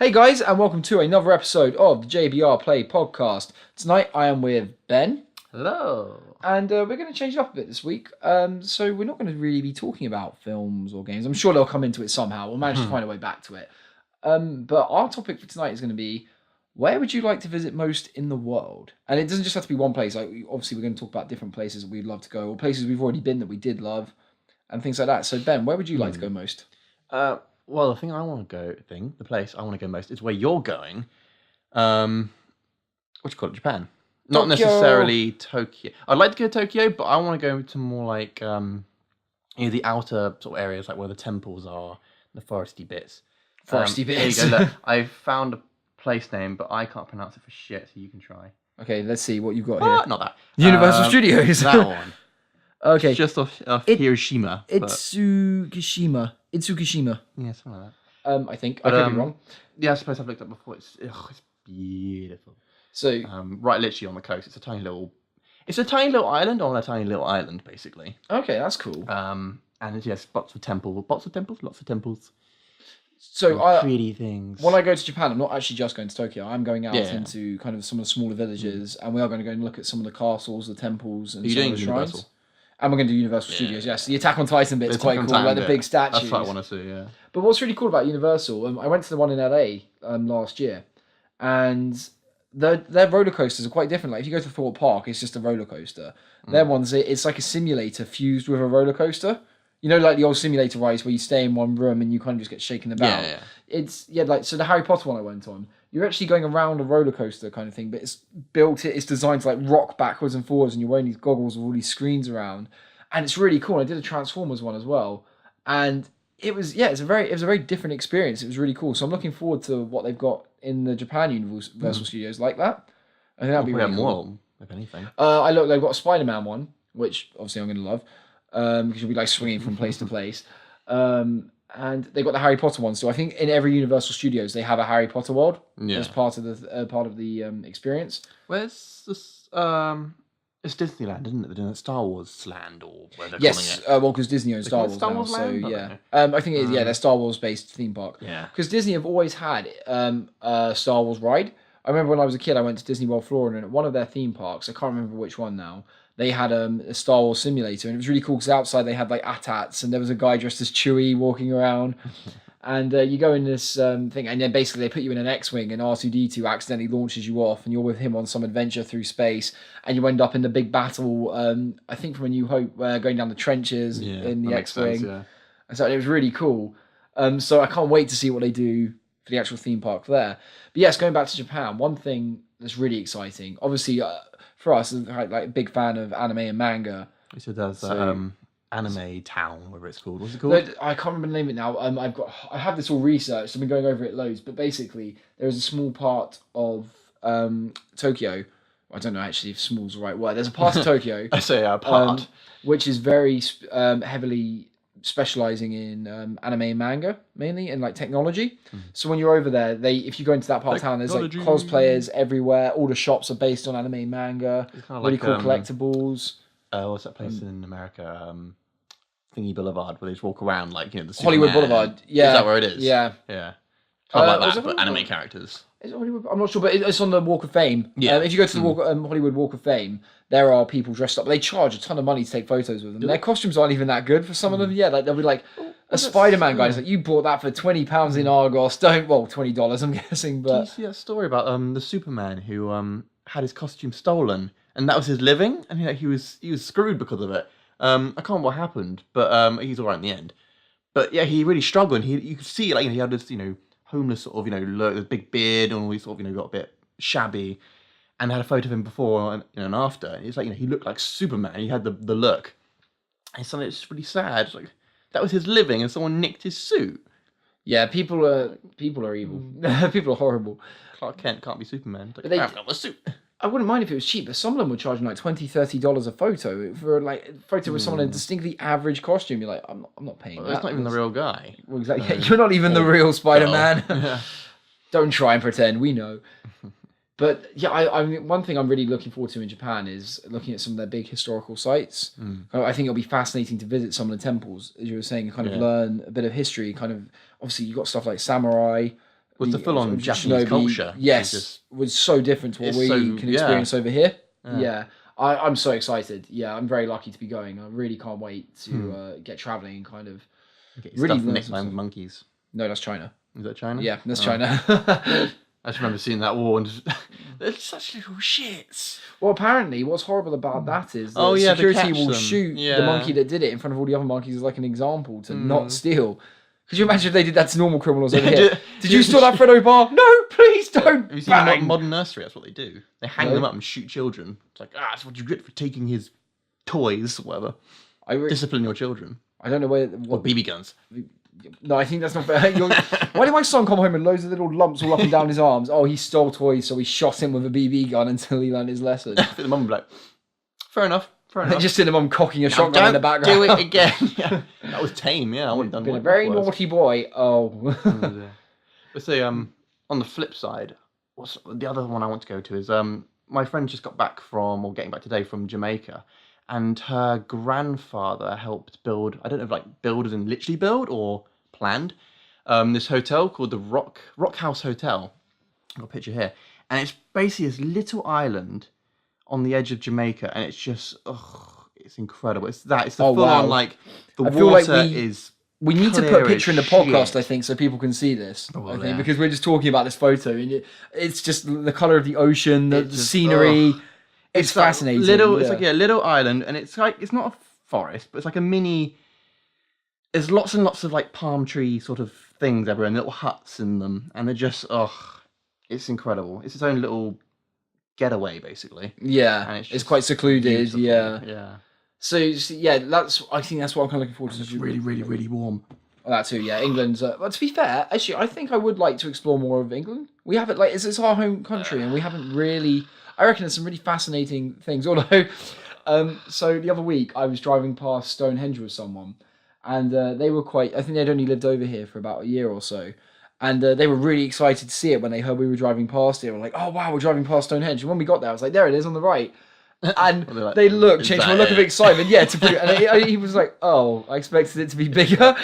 Hey guys, and welcome to another episode of the JBR Play podcast. Tonight I am with Ben, Hello. and we're going to change it up a bit this week. So we're not going to really be talking about films or games. I'm sure they'll come into it somehow. We'll manage to find a way back to it. But our topic for tonight is going to be, where would you like to visit most in the world? And it doesn't just have to be one place. Like, obviously, we're going to talk about different places that we'd love to go, or places we've already been that we did love, and things like that. So Ben, where would you like to go most? Well, the place I want to go most is where you're going. What do you call it? Japan. Not Tokyo. necessarily Tokyo. I'd like to go to Tokyo, but I want to go to more like the outer sort of areas, like where the temples are, the foresty bits. Foresty bits. There you go. Look, I found a place name, but I can't pronounce it for shit, so you can try. Okay, let's see what you've got here. Not that. Universal Studios. That one. Okay. It's just off Hiroshima. Itsukishima. Yeah, something like that. I think. But, I could be wrong. Yeah, I suppose I've looked up before. It's beautiful. So, right, literally on the coast. It's a tiny little island on a tiny little island, basically. okay, that's cool. And it's, yes, lots of temples. So, Pretty things. when I go to Japan, I'm not actually just going to Tokyo. I'm going out Yeah. into kind of some of the smaller villages, and we are going to go and look at some of the castles, the temples, and Are you some doing of the shrines. Universal? And we're going to do Universal Studios, yes. The Attack on Titan bit's The quite Attack cool, on like the Titan big bit. statues. That's what I want to see, yeah. But what's really cool about Universal, I went to the one in LA last year, and their roller coasters are quite different. Like if you go to Thorpe Park, it's just a roller coaster. Their ones, it's like a simulator fused with a roller coaster. You know, like the old simulator rides where you stay in one room and you kind of just get shaken about. Yeah. So the Harry Potter one I went on, you're actually going around a roller coaster kind of thing, but it's designed to like rock backwards and forwards, and you're wearing these goggles with all these screens around, and it's really cool. I did a Transformers one as well, and it was a very different experience. It was really cool. So I'm looking forward to what they've got in the Japan Universal Studios like that. I think that'd be really cool. More, if anything. They've got a Spider-Man one, which obviously I'm going to love, because you'll be like swinging from place to place. And they've got the Harry Potter one. So I think in every Universal Studios they have a Harry Potter world as part of the experience. Where's this? It's Disneyland, isn't it? They're doing Star Wars Land, or where they're Yes, calling it. well, because Disney owns Star call it Wars Star now, Wars so Land? yeah. Okay. I think it is, they're Star Wars based theme park. Yeah. Because Disney have always had a Star Wars ride. I remember when I was a kid, I went to Disney World Florida, and at one of their theme parks, I can't remember which one now, they had a Star Wars simulator, and it was really cool because outside they had like AT-ATs, and there was a guy dressed as Chewie walking around. And you go in this thing, and then basically they put you in an X-Wing, and R2-D2 accidentally launches you off, and you're with him on some adventure through space, and you end up in the big battle, I think from A New Hope, going down the trenches in the X-Wing. Yeah. And so it was really cool. So I can't wait to see what they do for the actual theme park there. But yes, going back to Japan, one thing that's really exciting, obviously for us, like a big fan of anime and manga. So there's Anime Town, whatever it's called. What's it called? I can't remember the name of it now. I have this all researched. I've been going over it loads. But basically, there is a small part of Tokyo. I don't know actually if "small's the right word." There's a part of Tokyo. I say a part. Which is very heavily specializing in anime and manga, mainly, and like technology. So when you're over there, if you go into that part of town, there's like cosplayers everywhere. All the shops are based on anime and manga. It's kind of really like, cool collectibles. What's that place in America? Thingy Boulevard, where they just walk around like, you know, the Hollywood Superman. Boulevard. Yeah. Is that where it is? Yeah. Yeah. Kind of like is that, it but Hollywood? anime characters. Is it Hollywood? I'm not sure, but it's on the Walk of Fame. Yeah. If you go to the Hollywood Walk of Fame, there are people dressed up. They charge a ton of money to take photos with them. Their costumes aren't even that good for some of them. Yeah, like they'll be like a Spider-Man guy. It's like, you bought that for £20 in Argos. $20, I'm guessing. But Did you see that story about the Superman who had his costume stolen, and that was his living, and he was screwed because of it. I can't remember what happened, but he's all right in the end. But yeah, he really struggled. You could see, like, he had this, homeless sort of, look, this big beard, and all these sort of, got a bit shabby, and had a photo of him before and after. And it's like, he looked like Superman. He had the look. And suddenly it's just really sad. It's like, that was his living, and someone nicked his suit. yeah, people are evil. People are horrible. Clark Kent can't be Superman. Like, But they- I've got the suit. I wouldn't mind if it was cheap, but some of them were charging like $20, $30 a photo for like a photo with someone in a distinctly average costume. You're like, I'm not paying that. That's not even the real guy. Well, exactly. Yeah, you're not even the real Spider-Man. Yeah. Don't try and pretend. We know. But yeah, I mean, one thing I'm really looking forward to in Japan is looking at some of their big historical sites. I think it'll be fascinating to visit some of the temples, as you were saying, and kind of learn a bit of history. Kind of, obviously, you've got stuff like samurai, Was the full-on Japanese shinobi, culture. yes, was so different to what we can experience over here. Yeah. I'm so excited. Yeah, I'm very lucky to be going. I really can't wait to get traveling and kind of Get your really stuff from learn Nick some stuff. Monkeys. No, that's China. Is that China? Yeah, that's Oh. China. I just remember seeing that war and just, they're such little shits. Well, apparently, what's horrible about that is that They security catch will them. shoot the Yeah. monkey that did it in front of all the other monkeys as like an example to not steal. Could you imagine if they did that to normal criminals over here? Did you steal that Freddo bar? No, please don't. Have you seen the modern nursery? That's what they do. They hang them up and shoot children. It's like, that's what you get for taking his toys, or whatever. Discipline your children. I don't know where. Or BB guns. No, I think that's not fair. Why did my son come home with loads of little lumps all up and down his arms? Oh, he stole toys, so we shot him with a BB gun until he learned his lesson. The mum would be like, fair enough. Just in the mum cocking a shotgun in the background. Do it again. Yeah. That was tame, yeah. I wouldn't have done Been a very naughty boy. Oh. But say, on the flip side, what's the other one I want to go to is my friend just got back from, or getting back today from Jamaica, and her grandfather helped build, I don't know if like build as in literally build or planned, this hotel called the Rock House Hotel. I've got a picture here. And it's basically this little island on the edge of Jamaica, and it's just, it's incredible. It's the full on, like, the water is we need to put a clear picture in the as podcast, shit. I think, so people can see this. Oh, I think yeah. because we're just talking about this photo, and it's just the color of the ocean, the scenery. It's fascinating. It's like a little island, and it's like it's not a forest, but it's like a mini. There's lots and lots of like palm tree sort of things everywhere, and little huts in them, and they're just it's incredible. It's its own little getaway, basically. Yeah, and it's quite secluded. beautiful. Yeah. So yeah, I think that's what I'm kind of looking forward to. it's really, really, really warm. Oh, that too, yeah. England's. But to be fair, actually, I think I would like to explore more of England. We haven't it's our home country, and we haven't really. I reckon there's some really fascinating things. Although, so the other week I was driving past Stonehenge with someone, and they were quite. I think they'd only lived over here for about a year or so, and they were really excited to see it when they heard we were driving past it. They were like, "Oh wow, we're driving past Stonehenge!" And when we got there, I was like, "There it is on the right." And like, they changed from a look of excitement, and he was like, "Oh, I expected it to be bigger."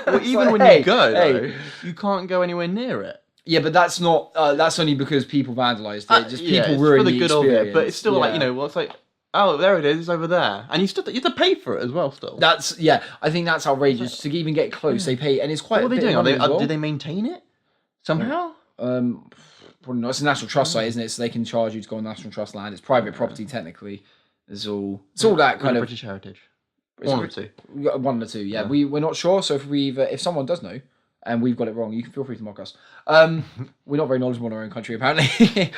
Well, even like, when you go, though, you can't go anywhere near it. Yeah, but that's not. That's only because people vandalised it. Just people it's ruined for the good experience. of it. But it's still like it's like, oh, there it is, it's over there, and you have to pay for it as well. Still, I think that's outrageous. To even get close, they pay, and it's quite. What are they doing? Do they maintain it somehow? Probably not. It's a national trust site, isn't it? So they can charge you to go on national trust land. It's private property technically. It's all that kind of British heritage. One or two. One or two. Yeah, we're not sure. So if someone does know, and we've got it wrong, you can feel free to mock us. We're not very knowledgeable in our own country, apparently.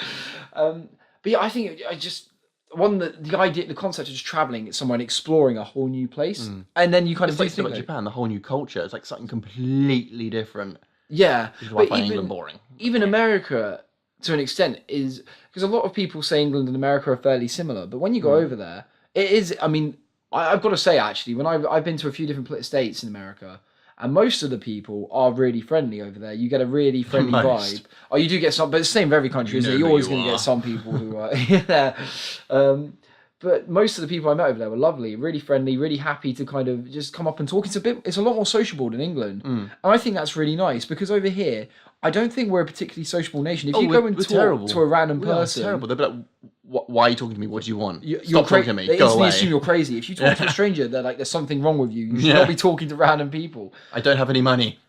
But yeah, I think the concept of just traveling somewhere and exploring a whole new place, and then you kind of like think Japan, the whole new culture. It's like something completely different. Yeah, Which is why I find England boring. Even America, to an extent, is because a lot of people say England and America are fairly similar, but when you go over there, it is. I mean, I've got to say actually, when I've been to a few different states in America. And most of the people are really friendly over there. You get a really friendly vibe. Oh, you do get some, but it's the same for every country, isn't it? You're always going to get some people who are there. But most of the people I met over there were lovely, really friendly, really happy to kind of just come up and talk. It's a lot more sociable than England. And I think that's really nice because over here, I don't think we're a particularly sociable nation. If you go and talk to a random person... terrible. They'll be like, why are you talking to me? What do you want? Stop talking to me. They Go instantly away. assume you're crazy. If you talk to a stranger, they're like, there's something wrong with you. You should not be talking to random people. I don't have any money.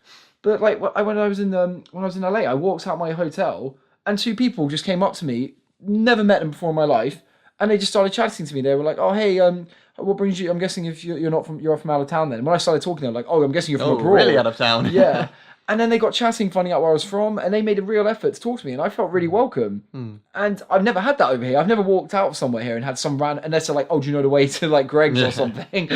But like when I was in LA, I walked out my hotel and two people just came up to me, never met them before in my life, and they just started chatting to me. They were like, "Oh, hey, what brings you? I'm guessing if you're from out of town then." And when I started talking, they were like, "Oh, I'm guessing you're from abroad." Really out of town? Yeah. And then they got chatting, finding out where I was from, and they made a real effort to talk to me, and I felt really welcome. And I've never had that over here. I've never walked out of somewhere here and had some random, unless they're like, "Oh, do you know the way to like Greg's or something?"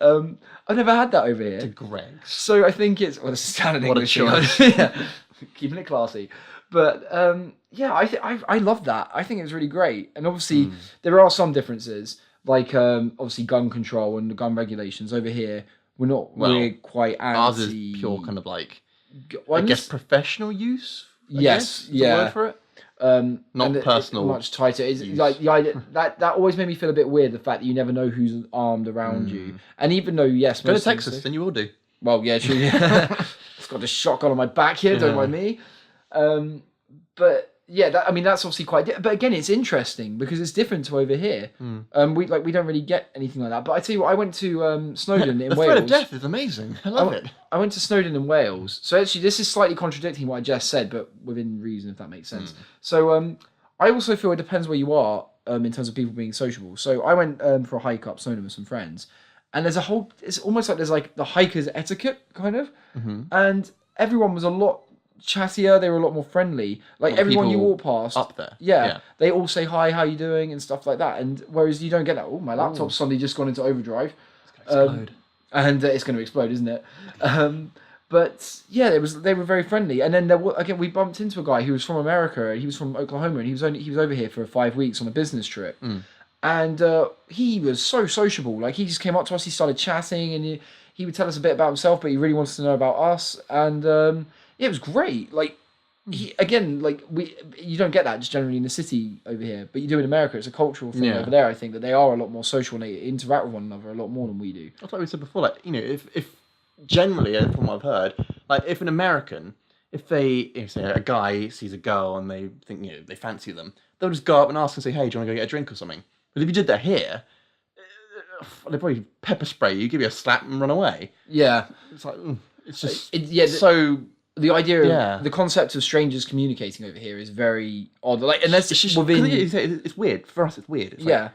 I've never had that over here. To Greg's. So I think it's this is standard What a English. choice. Yeah. Keeping it classy. But I love that. I think it was really great. And obviously there are some differences, like obviously gun control and the gun regulations over here. We're quite anti. Ours is pure kind of like, well, I guess professional use. Yes, is the word for it. Not personal. Much tighter. It's like the idea that always made me feel a bit weird. The fact that you never know who's armed around you, and even though Go to Texas, then you will do. Well, yeah, true. It's got a shotgun on my back here. Don't mind me. But yeah, that's obviously quite. But again, it's interesting because it's different to over here. We don't really get anything like that. But I tell you what, I went to Snowdon in The Wales. threat of death is amazing. I love it. I went to Snowdon in Wales. So actually, this is slightly contradicting what I just said, but within reason, if that makes sense. So I also feel it depends where you are in terms of people being sociable. So I went for a hike up Snowdon with some friends, and there's a whole. It's almost like there's like the hiker's etiquette kind of, and everyone was a lot chattier. They were a lot more friendly. Like everyone you walk past up there, they all say hi, how you doing, and stuff like that. And whereas you don't get that. Oh, my laptop's suddenly just gone into overdrive. It's gonna explode. And it's going to explode, isn't it? But yeah, they were very friendly. And then again, we bumped into a guy who was from America. He was from Oklahoma, and he was over here for 5 weeks on a business trip. And he was so sociable. Like he just came up to us, he started chatting, and he would tell us a bit about himself, but he really wanted to know about us. And it was great. Like you don't get that just generally in the city over here, but you do in America. It's a cultural thing over there. I think that they are a lot more social and they interact with one another a lot more than we do. That's like we said before. Like if generally, from what I've heard, like if an American, if say a guy sees a girl and they think they fancy them, they'll just go up and ask and say, "Hey, do you want to go get a drink or something?" But if you did that here, they'd probably pepper spray you, give you a slap and run away. Yeah, it's like it's just so. The idea of the concept of strangers communicating over here is very odd. Like, unless it's just within, it's weird for us. It's weird. It's like,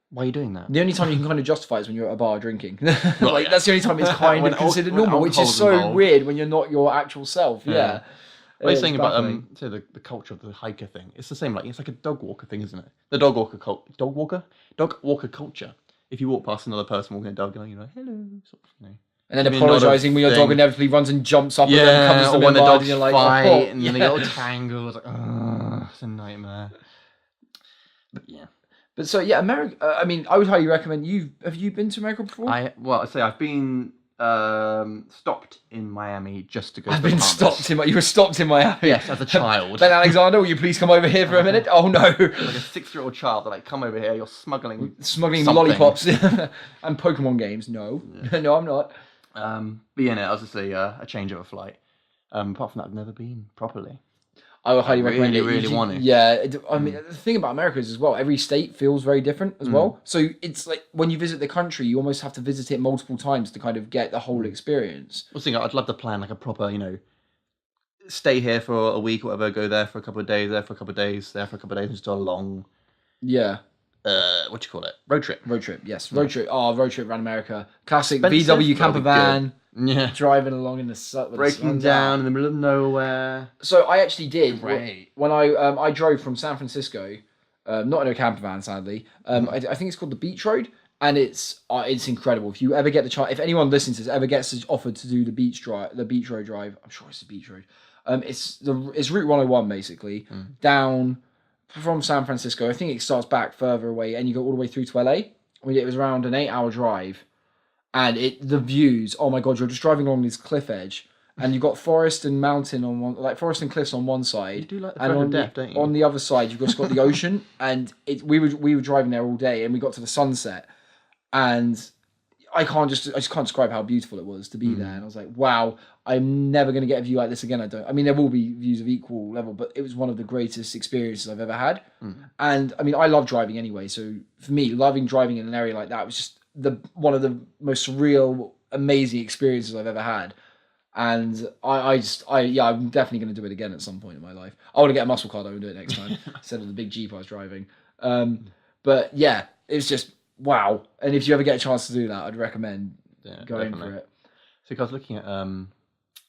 why are you doing that? The only time you can kind of justify is when you're at a bar drinking. That's the only time it's kind of considered normal, which is so involved. Weird when you're not your actual self. Yeah. What you're saying about the culture of the hiker thing, it's the same. Like it's like a dog walker thing, isn't it? The dog walker culture. If you walk past another person walking a dog, you're like, hello, sort of, And then apologising when your dog inevitably runs and jumps up and then covers them when the dogs and you're like, fight and then they get all tangled. Like, it's a nightmare. But But so America. I would highly recommend. Have you been to America before? I've been stopped in Miami just to go. I've been stopped in. You were stopped in Miami. Yes, as a child. Ben Alexander, will you please come over here for a minute? Oh no! Like a 6-year-old child, they're like, come over here. You're smuggling lollipops and Pokemon games. No, no, I'm not. But yeah, no, obviously a change of a flight. Apart from that, I've never been properly. I would highly recommend it. Really want it. Yeah, the thing about America is as well, every state feels very different as well. So it's like when you visit the country, you almost have to visit it multiple times to kind of get the whole experience. I was thinking I'd love to plan like a proper, stay here for a week or whatever, go there for a couple of days, there for a couple of days, there for a couple of days, and just do a long... what do you call it? Road trip. Yes. Road trip. Oh, road trip around America. Classic VW camper van. Yeah. Driving along in the sun. Breaking down in the middle of nowhere. So I actually did. Great. When I drove from San Francisco, not in a camper van, sadly. I think it's called the Beach Road. And it's incredible. If you ever get the chance, if anyone listens to this ever gets offered to do the Beach Road drive, I'm sure it's the Beach Road. It's Route 101 basically, down from San Francisco. I think it starts back further away, and you go all the way through to LA. It was around an 8-hour drive, and the views. Oh my god, you're just driving along this cliff edge, and you've got forest and mountain on one, like forest and cliffs on one side. You do like the and of death, don't you? On the other side, you've just got the ocean, and we were driving there all day, and we got to the sunset, and I just can't describe how beautiful it was to be there. And I was like, wow, I'm never going to get a view like this again. There will be views of equal level, but it was one of the greatest experiences I've ever had. And I love driving anyway. So for me, loving driving in an area like that was just one of the most surreal, amazing experiences I've ever had. And I'm definitely going to do it again at some point in my life. I want to get a muscle car though and do it next time instead of the big Jeep I was driving. But yeah, it's just wow. And if you ever get a chance to do that, I'd recommend going for it. So I was looking at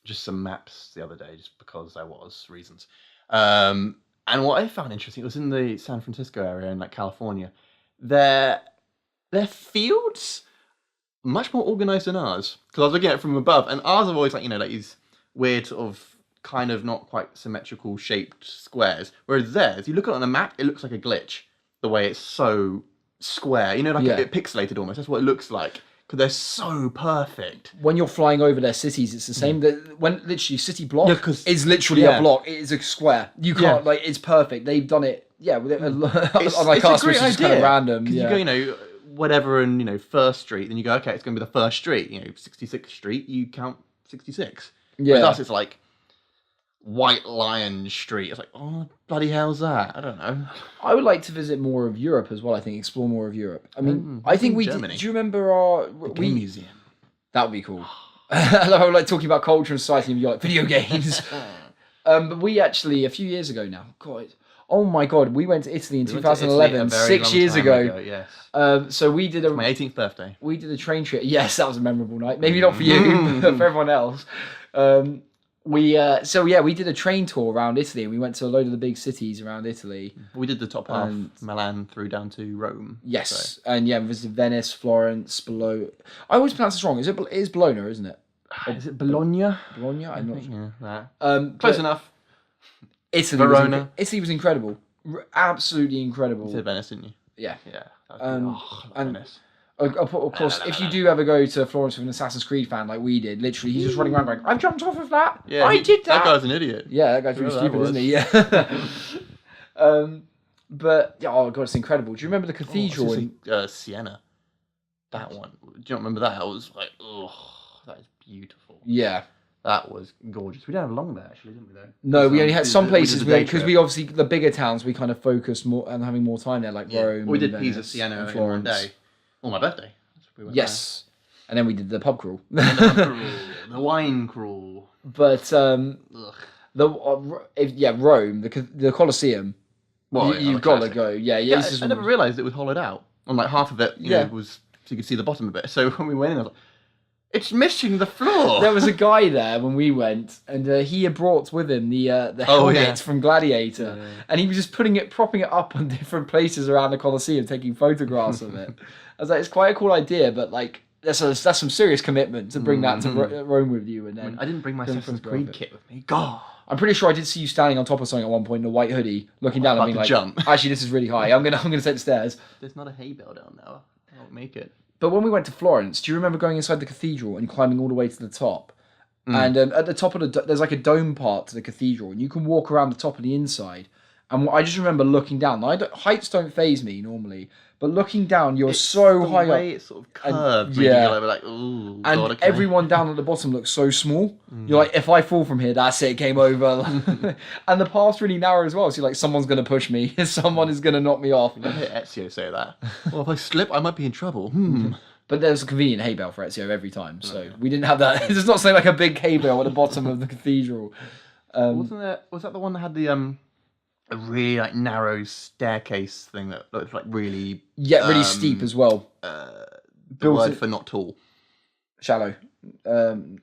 just some maps the other day, just because there was reasons. And what I found interesting, it was in the San Francisco area in like California. Their fields much more organized than ours, because I was looking at it from above, and ours are always like like these weird sort of kind of not quite symmetrical shaped squares, whereas theirs, you look at it on a map, it looks like a glitch the way it's so square, a bit pixelated almost. That's what it looks like, because they're so perfect. When you're flying over their cities, it's the same. When literally city block is literally a block. It is a square. You can't it's perfect. They've done it. Yeah, with it, unlike us, which is just kind of random. Because you go, whatever in First Street, then you go, okay, it's going to be the first street. 66th Street, you count 66. Yeah. With us, it's like White Lion Street. It's like, oh, bloody hell's that? I don't know. I would like to visit more of Europe as well. I think explore more of Europe. I mean, I think we did. Germany. Do you remember our Game museum. That would be cool. I love how, like, talking about culture and society and you're like video games. But we actually a few years ago now. God, oh my God, we went to Italy in 2011, 6 years ago. Yes. So we did My 18th birthday. we did a train trip. Yes, that was a memorable night. Maybe not for you, but for everyone else. We did a train tour around Italy, and we went to a load of the big cities around Italy. We did the top half, Milan through down to Rome. Yes, so. and yeah, we visited Venice, Florence, Bologna. I always pronounce this wrong. It is Bologna, isn't it? Is it Bologna? Bologna? I'm not sure. Yeah, that. Close enough. Italy Verona. Italy was incredible. Absolutely incredible. You said Venice, didn't you? Yeah. Yeah. And Venice. Of course, if you do ever go to Florence with an Assassin's Creed fan like we did, literally, he's just running around going, "I've jumped off of that. Yeah, I did that." That guy's an idiot. Yeah, that guy's really stupid, isn't he? Yeah. But yeah, oh God, it's incredible. Do you remember the cathedral in Siena? That one. Do you not remember that? I was like, oh, that is beautiful. Yeah. That was gorgeous. We didn't have long there, actually, didn't we, though? No, we only had some places because we we obviously, the bigger towns, we kind of focused more on having more time there, like Rome. We did Venice, Pisa, Siena, and in one day. On my birthday. We went yes. And then we did the pub crawl. the wine crawl. But Rome, the Colosseum. Well, you've got to go. Yeah, Yeah, I never realised it was hollowed out. On like half of it, you know, was so you could see the bottom of it. So when we went in, I was like, it's missing the floor. There was a guy there when we went, and he had brought with him the helmet from Gladiator, and he was just propping it up on different places around the Colosseum, taking photographs of it. I was like, it's quite a cool idea, but like that's some serious commitment to bring that to Rome with you. And then I didn't bring my Assassin's Creed kit with me. God. I'm pretty sure I did see you standing on top of something at one point in a white hoodie, looking down and being like, jump. Actually, this is really high. I'm gonna take the stairs. There's not a hay bale down there. I won't make it. But when we went to Florence, do you remember going inside the cathedral and climbing all the way to the top? And at the top of there's like a dome part to the cathedral, and you can walk around the top and the inside. And I just remember looking down. Heights don't faze me normally, but looking down, you're so high up. The way it's sort of curved, and, you're like, ooh, and God, okay. everyone down at the bottom looks so small. You're like, if I fall from here, that's it, game over. And the path's really narrow as well, so you're like, someone's going to push me. Someone is going to knock me off. I hear Ezio say that. Well, if I slip, I might be in trouble. But there's a convenient hay bale for Ezio every time, so we didn't have that. It's not saying like a big hay bale at the bottom of the cathedral. Was that the one that had the a really like narrow staircase thing that looked like really really steep as well. The word for not tall. Shallow.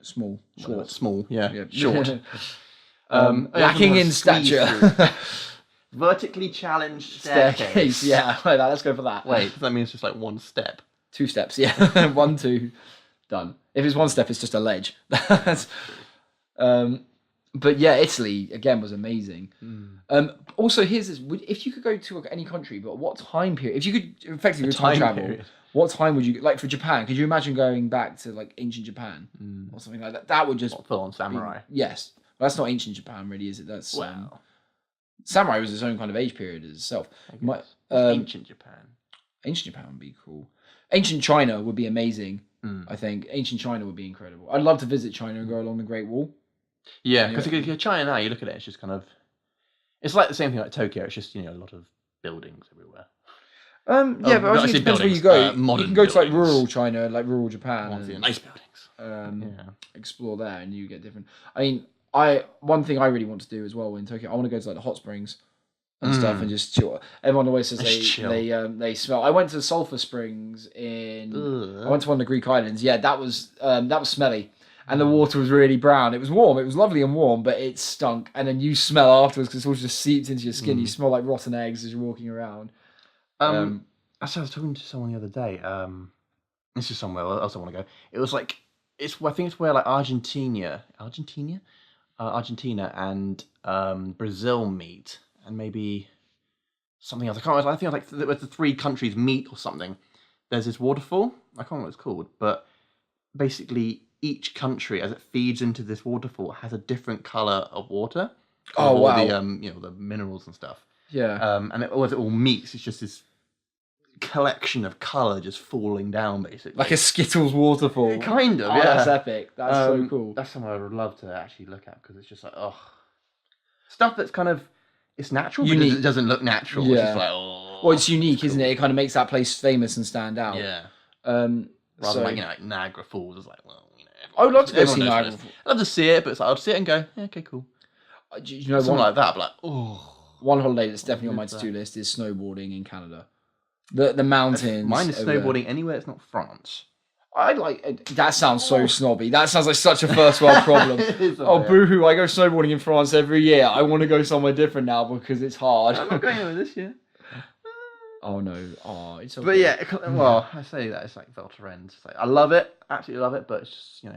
Small. Short. Small, yeah. Short. Lacking in stature. Vertically challenged staircase. Yeah, like that. Let's go for that. Wait, that means just like one step. 2 steps, yeah. 1, 2, done. If it's 1 step, it's just a ledge. But yeah, Italy again was amazing. Also, here's this: if you could go to any country, but what time period? If you could effectively time travel, what time would you like for Japan? Could you imagine going back to like ancient Japan or something like that? That would just full on samurai. Yes, well, that's not ancient Japan, really, is it? That's samurai was its own kind of age period as itself. Ancient Japan. Ancient Japan would be cool. Ancient China would be amazing. I think ancient China would be incredible. I'd love to visit China and go along the Great Wall. Yeah, because China now, you look at it, it's just kind of, it's like the same thing like Tokyo. It's just, you know, a lot of buildings everywhere. But I think it depends where you go. You can go to like rural China, like rural Japan, and nice buildings. Explore there, and you get different. I mean, one thing I really want to do as well in Tokyo, I want to go to like the hot springs and stuff and just chill. Everyone always says they smell. I went to Sulphur Springs I went to one of the Greek islands. Yeah, that was smelly. And the water was really brown. It was warm. It was lovely and warm, but it stunk. And then you smell afterwards because it's all just seeped into your skin. You smell like rotten eggs as you're walking around. I was talking to someone the other day. This is somewhere else I want to go. It was like I think it's where like Argentina and Brazil meet, and maybe something else. I can't remember. I think like the 3 countries meet or something. There's this waterfall. I can't remember what it's called, but basically, each country, as it feeds into this waterfall, has a different color of water. Oh wow! The the minerals and stuff. Yeah. And as it all meets, it's just this collection of color just falling down, basically. Like a Skittles waterfall. Kind of. Oh, yeah. That's epic. That's so cool. That's something I would love to actually look at because it's just like Stuff that's kind of it's natural, Unique. but it doesn't look natural. Yeah. It's just like, oh. Well, it's unique, isn't it? It kind of makes that place famous and stand out. Yeah. Um, Rather so, like like Niagara Falls. It's like, well, I would love to go everyone see knows Niagara this. Falls. I'd love to see it, but it's like, I'd see it and go, yeah, okay, cool. You know, Something like that, but like, oh. One holiday that's definitely on my to-do list is snowboarding in Canada. The mountains. Mine is over there. snowboarding anywhere it's not France. I like that. Sounds so snobby. That sounds like such a first world problem. Oh, boo-hoo! I go snowboarding in France every year. I want to go somewhere different now because it's hard. I'm not going anywhere this year. Oh no! Oh, it's okay. But yeah, well, I say that it's like Val Thorens. It's like, I love it, absolutely love it. But it's just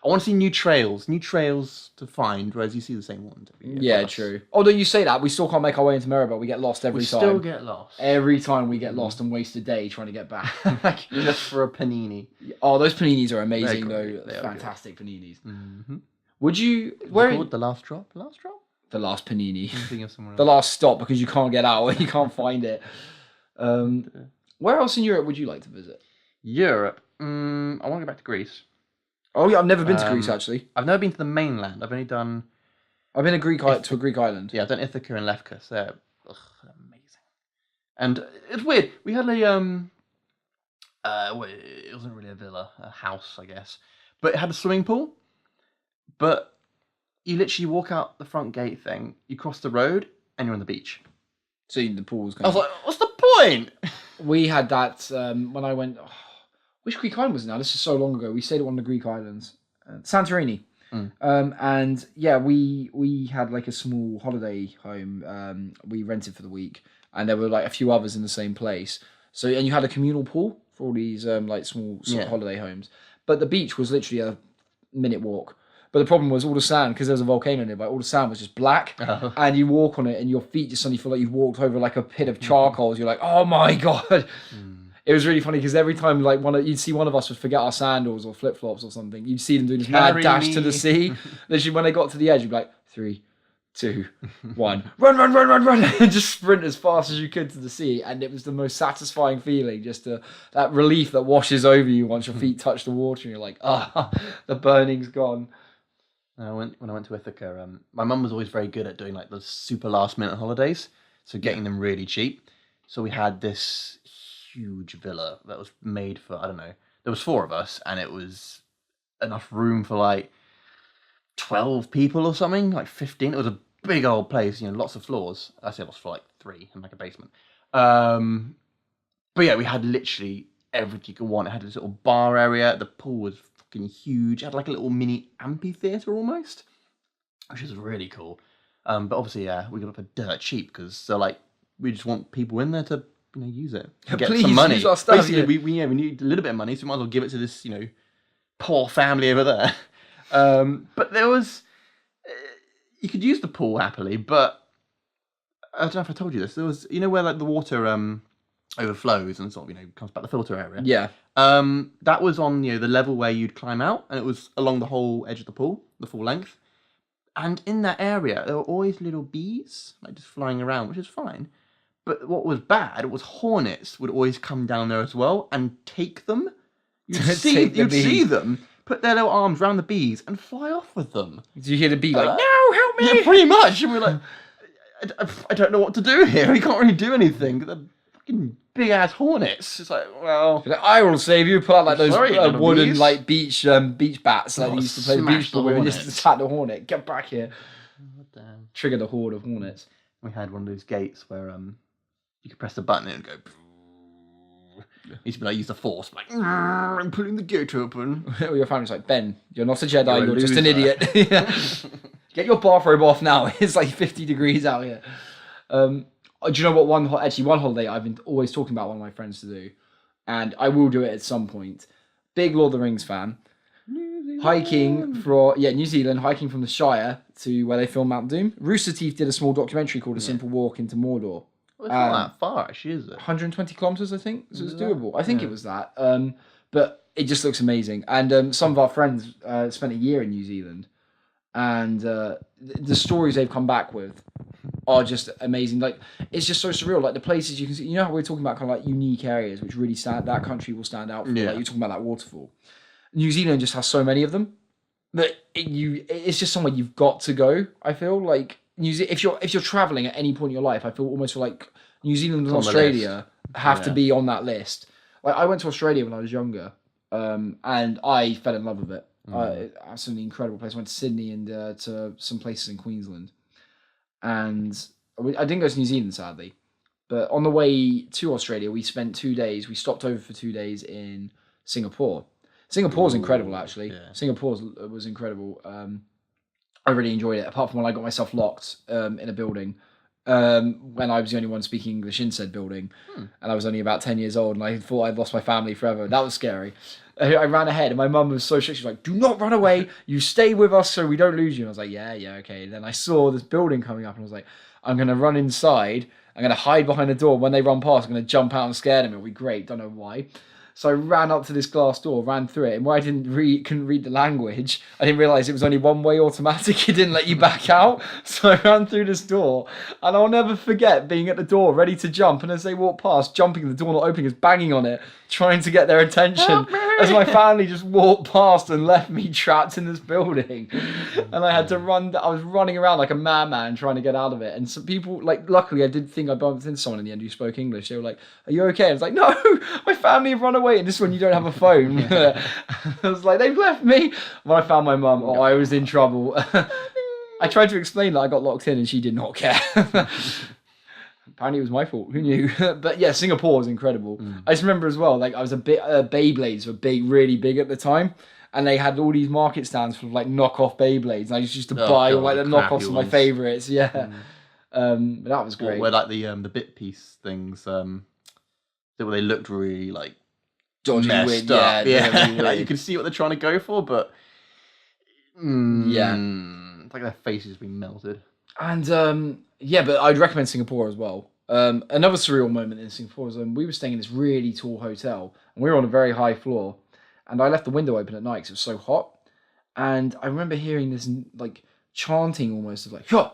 I want to see new trails to find, whereas you see the same ones every year. Yeah, true. Although you say that, we still can't make our way into Meribel. We get lost every time. We still get lost. Every time we get lost and waste a day trying to get back. Just for a panini. Oh, those paninis are amazing, though. They are fantastic paninis. Mm-hmm. Would you... Where called the last drop? The last drop? The last panini. I'm thinking of somewhere else. The last stop, because you can't get out and you can't find it. Where else in Europe would you like to visit? Europe? I want to go back to Greece. Oh yeah, I've never been to Greece actually. I've never been to the mainland. I've only done. I've been to a Greek island. Yeah, I've done Ithaca and Lefkis. They're amazing. And it's weird. We had a it wasn't really a villa, a house, I guess, but it had a swimming pool. But you literally walk out the front gate thing, you cross the road, and you're on the beach. So the pool's. I was like, what's the point? We had that when I went. Which Greek island was it now? This is so long ago. We stayed at one of the Greek islands, Santorini. And yeah, we had like a small holiday home. We rented for the week, and there were like a few others in the same place. So and you had a communal pool for all these like small holiday homes. But the beach was literally a minute walk. But the problem was all the sand, because there was a volcano nearby, all the sand was just black. Oh. And you walk on it and your feet just suddenly feel like you've walked over like a pit of charcoal. You're like, oh my God. It was really funny because every time like you'd see one of us would forget our sandals or flip-flops or something, you'd see them doing this mad dash to the sea. Literally when they got to the edge, you'd be like, 3, 2, 1, run, and just sprint as fast as you could to the sea. And it was the most satisfying feeling, just that relief that washes over you once your feet touch the water and you're like, the burning's gone. When I went to Ithaca, my mum was always very good at doing like the super last minute holidays, so getting them really cheap. So we had this huge villa that was made for, I don't know, there was 4 of us, and it was enough room for like 12 people or something, like 15. It was a big old place, lots of floors. I say lots for like 3 and like a basement. But yeah, we had literally everything you could want. It had this little bar area. The pool was fucking huge. It had like a little mini amphitheater almost, which is really cool. But obviously, we got it for dirt cheap because we just want people in there to use it. Get Please, some money. Use our stuff, basically, we need a little bit of money, so we might as well give it to this poor family over there. But there was you could use the pool happily, but I don't know if I told you this. There was where like the water overflows and sort of comes back the filter area. Yeah. That was on the level where you'd climb out, and it was along the whole edge of the pool, the full length. And in that area, there were always little bees like just flying around, which is fine. But what was bad was hornets would always come down there as well and take them. You'd see them put their little arms around the bees and fly off with them. Did you hear the bee like, no, help me? Yeah, pretty much. And we're like, I don't know what to do here. We can't really do anything. They're fucking big ass hornets. It's like, well, I will save you. Pull out like those wooden bees. like beach bats that they used to play the beach ball with, and just attack the hornet. Get back here. Oh, damn. Trigger the horde of hornets. We had one of those gates where you could press the button and it would go. It used to be like use the force, like I'm pulling the gate open. Your family's like, Ben, you're not a Jedi, you're just an idiot. Get your bathrobe off now. It's like 50 degrees out here. Do you know what one holiday I've been always talking about one of my friends to do, and I will do it at some point. Big Lord of the Rings fan. Hiking New Zealand, hiking from the Shire to where they filmed Mount Doom. Rooster Teeth did a small documentary called A Simple Walk into Mordor. Well, it's not that far, actually, is it? 120 kilometers, I think. So it's doable. I think it was that. But it just looks amazing. And some of our friends spent a year in New Zealand, and the stories they've come back with are just amazing. Like, it's just so surreal. Like the places you can see. You know how we're talking about kind of like unique areas which really that country will stand out for. Yeah. Like you're talking about that waterfall. New Zealand just has so many of them that it's just somewhere you've got to go. I feel like if you're traveling at any point in your life, I feel almost like New Zealand and on the Australia have to Yeah. be on that list. Like I went to Australia when I was younger, and I fell in love with it. Absolutely incredible place. I went to Sydney and to some places in Queensland, and I didn't go to New Zealand sadly. But on the way to Australia, we spent 2 days. We stopped over for 2 days in Singapore. Singapore's incredible, actually. yeah. Singapore was incredible. I really enjoyed it, apart from when I got myself locked in a building when I was the only one speaking English in said building. And I was only about 10 years old, and I thought I'd lost my family forever. That was scary. I ran ahead, and my mum was so strict. She was like, "Do not run away. You stay with us so we don't lose you." And I was like, yeah, okay. And then I saw this building coming up, and I was like, I'm going to run inside. I'm going to hide behind the door. When they run past, I'm going to jump out and scare them. It'll be great. Don't know why. So I ran up to this glass door, ran through it, and where I couldn't read the language, I didn't realise it was only one-way automatic. It didn't let you back out. So I ran through this door, and I'll never forget being at the door, ready to jump, and as they walked past, jumping, the door not opening, is banging on it, trying to get their attention, as my family just walked past and left me trapped in this building. And I had to run. I was running around like a madman trying to get out of it. And some people, like, luckily I did think I bumped into someone in the end who spoke English. They were like, "Are you okay?" I was like, "No, my family have run away." And this is when you don't have a phone. I was like, "They've left me." When I found my mum, I was in trouble. I tried to explain that I got locked in and she did not care. Apparently it was my fault. Who knew? But yeah, Singapore was incredible. I just remember as well, like I was a bit, Beyblades were really big at the time. And they had all these market stands for like knockoff Beyblades. And I used to buy all like the knockoffs of my favourites. Yeah. But that was great. Where like the bit piece things, where they looked really like Dodgy, messed weird, up. Yeah. really Like you can see what they're trying to go for, but yeah. It's like their faces being melted. And yeah, but I'd recommend Singapore as well. Another surreal moment in Singapore was we were staying in this really tall hotel, and we were on a very high floor, and I left the window open at night because it was so hot, and I remember hearing this like chanting almost of like ha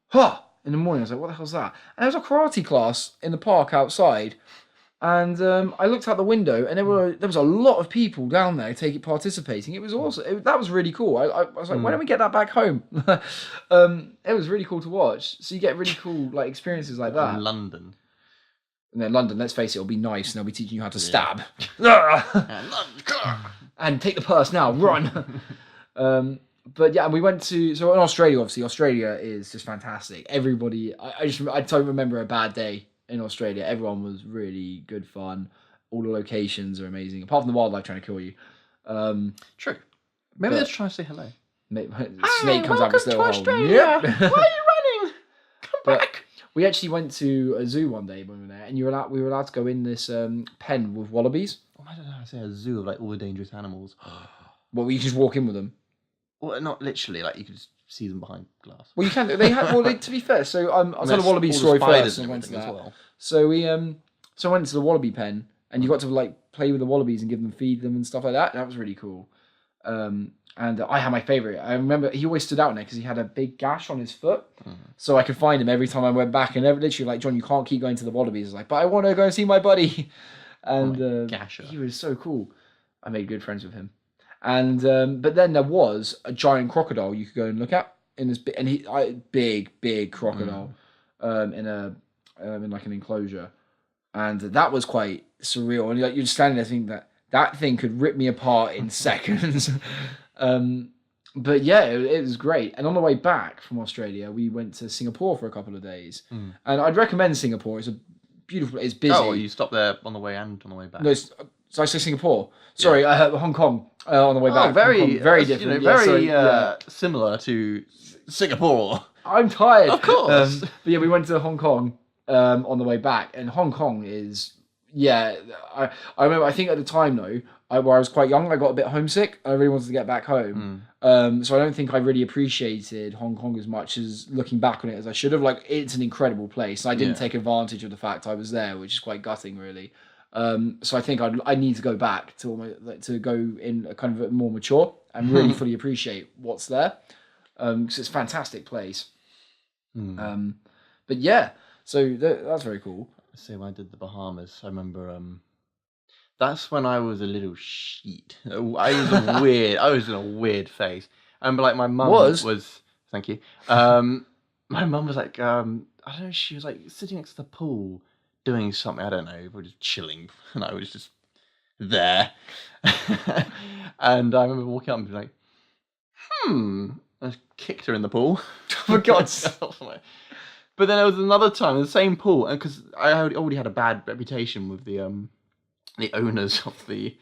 ha in the morning. I was like, what the hell's that? And there was a karate class in the park outside. And I looked out the window, and there was a lot of people down there participating. It was awesome. That was really cool. I was like, why don't we get that back home? It was really cool to watch. So you get really cool like experiences like that. In London. And then London, let's face it, it'll be nice, and they'll be teaching you how to stab. And take the purse now, run. But yeah, we went to in Australia. Obviously, Australia is just fantastic. Everybody, I totally remember a bad day in Australia. Everyone was really good fun. All the locations are amazing, apart from the wildlife trying to kill you. True. Maybe they're trying to say hello. Snake comes out of his little hole. Yep. Why are you running? Come back. We actually went to a zoo one day when we were there, and we were allowed to go in this pen with wallabies. I don't know how to say a zoo of like all the dangerous animals. Well, you just walk in with them. Well, not literally. Like you could just see them behind glass. Well, you can. They had. Well, to be fair, so I'll tell the wallaby story first. And went to that. Well. So I went to the wallaby pen, and you got to like play with the wallabies and feed them and stuff like that. That was really cool. And I had my favourite. I remember he always stood out in there because he had a big gash on his foot. So I could find him every time I went back. And literally, like, "John, you can't keep going to the wallabies." I was like, "But I want to go and see my buddy." And he was so cool. I made good friends with him. And but then there was a giant crocodile you could go and look at in this big crocodile in like an enclosure, and that was quite surreal. And like you're standing there thinking that thing could rip me apart in seconds. But yeah, it was great. And on the way back from Australia, we went to Singapore for a couple of days, and I'd recommend Singapore. It's a beautiful. It's busy. Oh, well, you stopped there on the way and on the way back. No, so I say Singapore. Sorry, Hong Kong on the way back. Very, very different. Similar to Singapore. I'm tired. Of course. But yeah, we went to Hong Kong on the way back, and Hong Kong is I remember. I think at the time though, where I was quite young, I got a bit homesick. I really wanted to get back home. So I don't think I really appreciated Hong Kong as much as looking back on it as I should have. Like, it's an incredible place. I didn't take advantage of the fact I was there, which is quite gutting, really. So I think I need to go back to go in a kind of a more mature and really fully appreciate what's there, because it's a fantastic place. But yeah, so that's very cool. So when I did the Bahamas, I remember that's when I was a little sheet. I was in a weird phase. I remember like my mum was thank you. my mum was like, I don't know, she was like sitting next to the pool doing something. I don't know, we were just chilling, and I was just there. And I remember walking up and being like, I just kicked her in the pool. For God's sake. But then there was another time in the same pool, and because I already had a bad reputation with the owners of the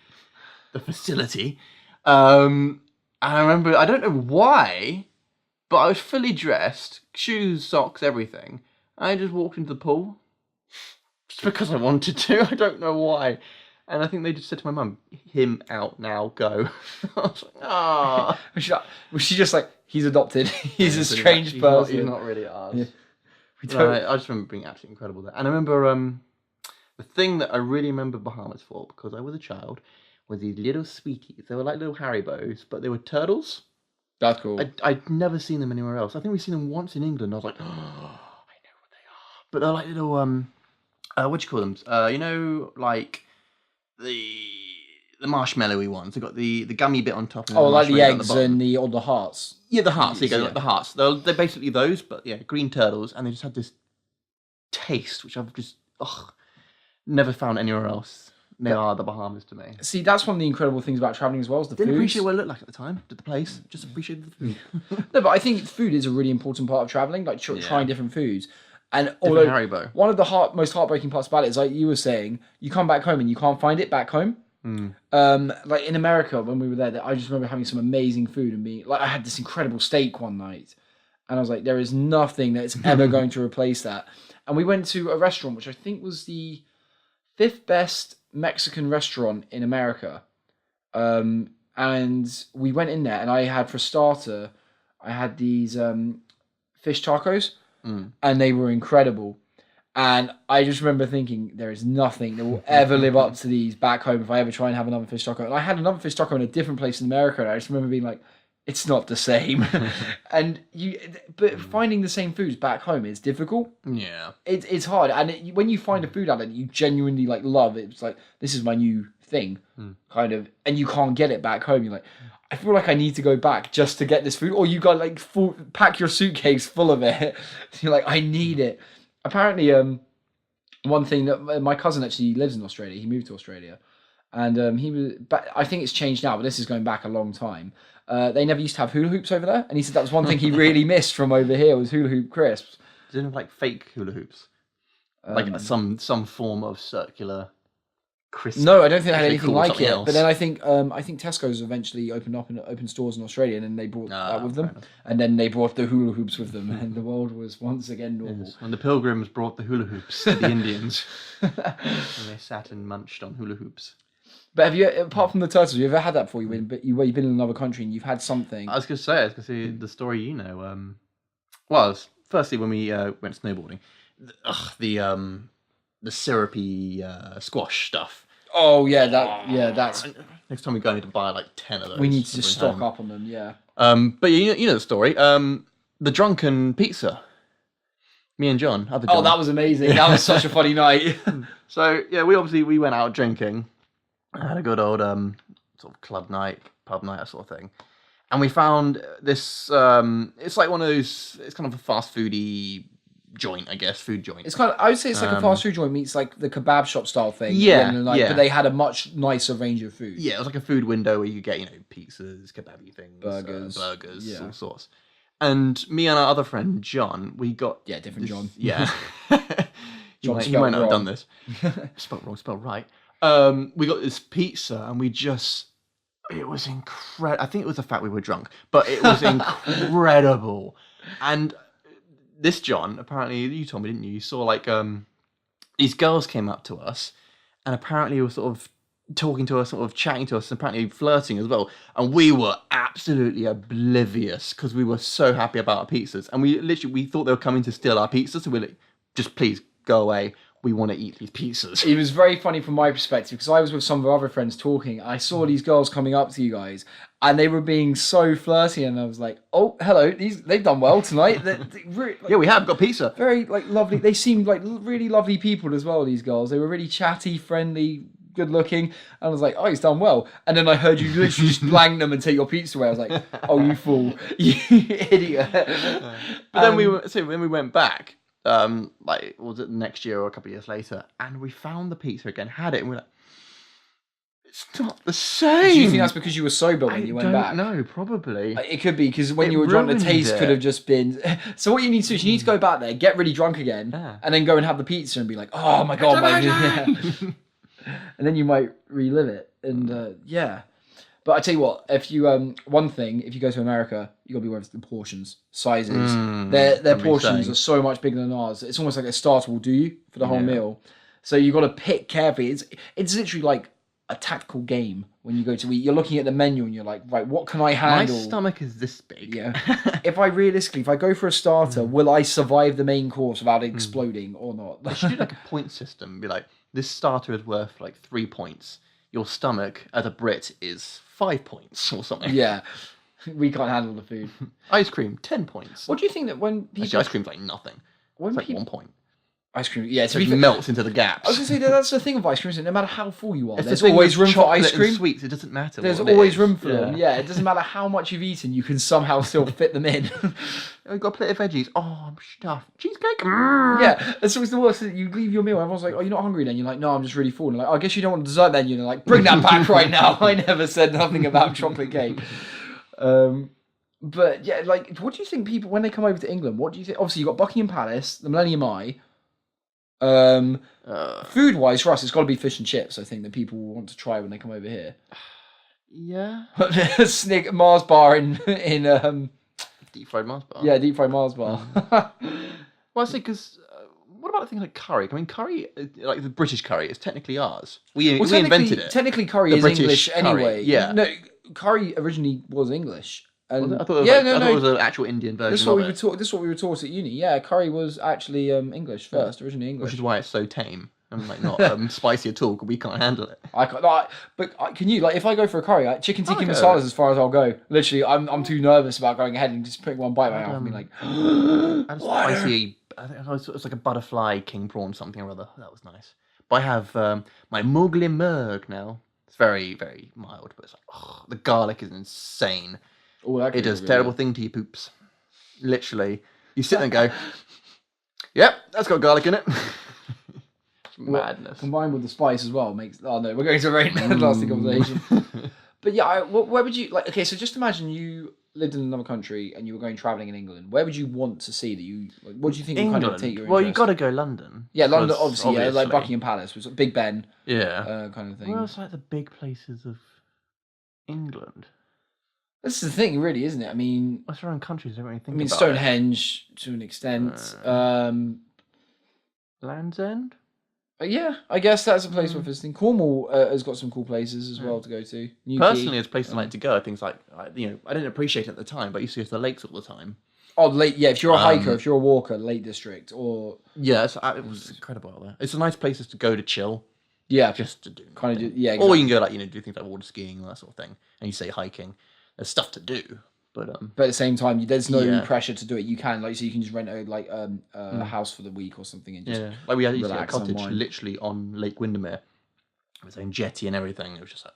facility. And I remember, I don't know why, but I was fully dressed, shoes, socks, everything. And I just walked into the pool just because I wanted to. I don't know why. And I think they just said to my mum, "Him out now, go." I was like, "Ah." Was she just like, he's adopted? He's a strange person. He's not really ours. Yeah. No, I just remember being absolutely incredible there. And I remember the thing that I really remember Bahamas for, because I was a child, was these little sweeties. They were like little Haribos, but they were turtles. That's cool. I'd never seen them anywhere else. I think we've seen them once in England. I was like, oh, I know what they are. But they're like little, what do you call them? You know, like the marshmallowy ones. They've got the gummy bit on top. And like the marshmallow eggs on the and all the hearts. Yeah, the hearts. There you go, Yeah. like the hearts. They're basically those, but yeah, green turtles, and they just had this taste, which I've just never found anywhere else. They are the Bahamas to me. See, that's one of the incredible things about traveling as well, is the Didn't food. appreciate what it looked like at the time. Did the place? Just appreciated the food. No, but I think food is a really important part of traveling, like trying different foods. And Different although Haribo. one of the most heartbreaking parts about it is, like you were saying, you come back home and you can't find it back home. Like in America when we were there, I just remember having some amazing food and being like, I had this incredible steak one night, and I was like, there is nothing that's ever going to replace that. And we went to a restaurant which I think was the 5th best Mexican restaurant in America, and we went in there, and I had, for starter, I had these fish tacos, and they were incredible. And I just remember thinking, there is nothing that will ever live up to these back home if I ever try and have another fish taco. And I had another fish taco in a different place in America, and I just remember being like, it's not the same. But finding the same foods back home is difficult. Yeah. It's hard. And when you find a food out that you genuinely like love, it's like, this is my new thing, kind of, and you can't get it back home. You're like, I feel like I need to go back just to get this food. Or you got like pack your suitcase full of it. You're like, I need it. Apparently, one thing that my cousin actually lives in Australia. He moved to Australia, and he was. But I think it's changed now. But this is going back a long time. They never used to have hula hoops over there, and he said that was one thing he really missed from over here was hula hoop crisps. Didn't have like fake hula hoops, like some form of circular crisp. No, I don't think they had anything cool, like something it. else. But then I think Tesco's eventually opened stores in Australia, and then they brought that with them, and then they brought the hula hoops with them, and the world was once again normal. Yes. When the pilgrims brought the hula hoops to the Indians, and they sat and munched on hula hoops. But have you, apart from the turtles, have you ever had that before? You've been in another country and you've had something. I was going to say the story you know. Firstly when we went snowboarding, the syrupy squash stuff. Oh yeah, that's. Next time we go, I need to buy like 10 of those. We need to just stock up on them. Yeah. But you know the story. The drunken pizza. Me and John. Other John. Oh, that was amazing. That was such a funny night. So yeah, we went out drinking. Had a good old sort of club night, pub night, that sort of thing. And we found this. It's like one of those. It's kind of a fast foody joint, I guess, food joint. It's kind of. I would say it's like a fast food joint meets like the kebab shop style thing. Yeah, But they had a much nicer range of food. Yeah, it was like a food window where you could get pizzas, kebabby things, burgers, all sorts. And me and our other friend John, we got different John. Yeah, you might not have done this. Spelled wrong, spelled right. We got this pizza and it was incredible. I think it was the fact we were drunk, but it was incredible. And this John, apparently, you told me, didn't you? You saw like these girls came up to us, and apparently were sort of talking to us, sort of chatting to us, and apparently flirting as well. And we were absolutely oblivious because we were so happy about our pizzas, and we thought they were coming to steal our pizzas. So we're like, just please go away. We want to eat these pizzas. It was very funny from my perspective because I was with some of our other friends talking. I saw these girls coming up to you guys and they were being so flirty, and I was like, oh, hello, they've done well tonight. Yeah, we have got pizza. Very like lovely. They seemed like really lovely people as well, these girls. They were really chatty, friendly, good looking. And I was like, oh, he's done well. And then I heard you literally just blank them and take your pizza away. I was like, oh, you fool, you idiot. But then when we went back, like was it the next year or a couple of years later, and we found the pizza again, had it, and we're like, it's not the same. Do you think that's because you were sober when you went back? No, probably. It could be because when It you were drunk, the ruined taste it. could have just been. So what you need to do is you need to go back there, get really drunk again, Yeah. and then go and have the pizza and be like, oh my god, yeah. And then you might relive it. And yeah. But I tell you what, if you one thing, if you go to America, you gotta be aware of the portions, sizes. Their portions are so much bigger than ours. It's almost like a starter will do you for the whole meal. So you got to pick carefully. It's literally like a tactical game when you go to eat. You're looking at the menu and you're like, right, what can I handle? My stomach is this big. Yeah. If I go for a starter, will I survive the main course without exploding or not? They should do like a point system. Be like, this starter is worth like 3 points. Your stomach, as a Brit, is 5 points or something. Yeah. We can't handle the food. Ice cream, 10 points. What do you think that when people... Actually, ice cream's like nothing. When It's like people... 1 point. Ice cream, yeah. It just melts into the gaps. I was going to say, that's the thing of ice cream, isn't it? No matter how full you are, It's there's the thing always with room for ice chocolate and cream. Sweets, it doesn't matter. There's what it always is. room for them. Yeah, it doesn't matter how much you've eaten, you can somehow still fit them in. We've got a plate of veggies. Oh, I'm stuffed. Cheesecake. Yeah, that's always the worst. You leave your meal, everyone's like, "Oh, you're not hungry?" Then you're like, "No, I'm just really full." And like, oh, I guess you don't want dessert then. You're like, "Bring that back right now." I never said nothing about chocolate cake. But yeah, like, what do you think people when they come over to England? What do you think? Obviously, you've got Buckingham Palace, the Millennium Eye. Food wise, for us, it's got to be fish and chips. I think that people want to try when they come over here. Yeah. Snick Mars bar in Deep fried Mars bar. yeah, deep fried Mars bar. Well, I say because what about things like curry? I mean, curry, like the British curry, is technically ours. We invented it. Technically, curry The is British English curry, anyway. yeah. No, curry originally was English. And I thought it was, yeah, I thought no. it was an actual Indian version This is what of we were it, taught. This is what we were taught at uni. Yeah, curry was actually English first, originally English. which is why it's so tame and like not spicy at all. Because we can't handle it. I can't, like, but can you like if I go for a curry, like, chicken tikka Okay. masala is as far as I'll go. Literally, I'm too nervous about going ahead and just putting one bite in my mouth and being like, I had a spicy. I think it was like a butterfly king prawn something or other. That was nice. But I have my Mowgli Merg now. It's very very mild, but it's like the garlic is insane. oh, that It could be does really terrible thing to your poops. Literally, you sit there and go, "Yep, that's got garlic in it." Madness. combined with the spice as well makes. Oh no, we're going to a very nasty conversation. But yeah, where would you like? Okay, so just imagine you lived in another country and you were going traveling in England. Where would you want to see that you? Like, what do you think would kind of take your interest? Well, you got to go London. Yeah, London, because obviously, yeah, like Buckingham Palace, was Big Ben, Yeah. kind of thing. Where else like the big places of England? This is the thing, really, isn't it? I mean, What's around countries? I don't really think I mean about Stonehenge to an extent. Land's End. Yeah, I guess that's a place worth visiting. Cornwall has got some cool places as well to go to. Newquay. Personally, it's places I like to go. Things like I didn't appreciate it at the time, but I used to go to the lakes all the time. Oh, Lake. Yeah, if you're a hiker, if you're a walker, Lake District or Yeah, it was incredible out there. It's a nice places to go to chill, yeah, just to do kind of nothing. yeah. Or Exactly. you can go like do things like water skiing and that sort of thing. And you say hiking. There's stuff to do, but But at the same time, there's no Yeah. pressure to do it. You can so you can just rent a house for the week or something and just yeah, like we had used to get a relax, cottage unwind. literally on Lake Windermere with its own jetty and everything. It was just like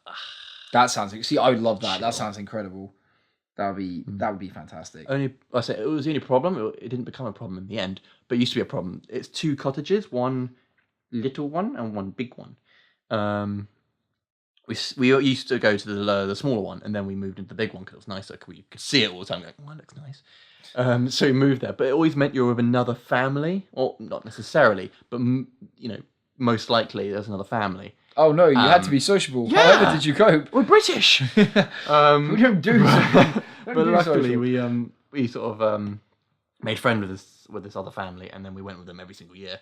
That sounds. See, I would love that. That Chill. sounds incredible. That would be fantastic. I say it was the only problem. It didn't become a problem in the end, but it used to be a problem. It's 2 cottages, one little one and one big one. We used to go to the smaller one, and then we moved into the big one because it was nicer. Cause we could see it all the time. Like, oh, it looks nice. So we moved there, but it always meant you were with another family, or not necessarily, but most likely there's another family. Oh no, you had to be sociable. yeah. However, did you cope? We're British. We don't do so. But luckily we sort of made friends with this other family, and then we went with them every single year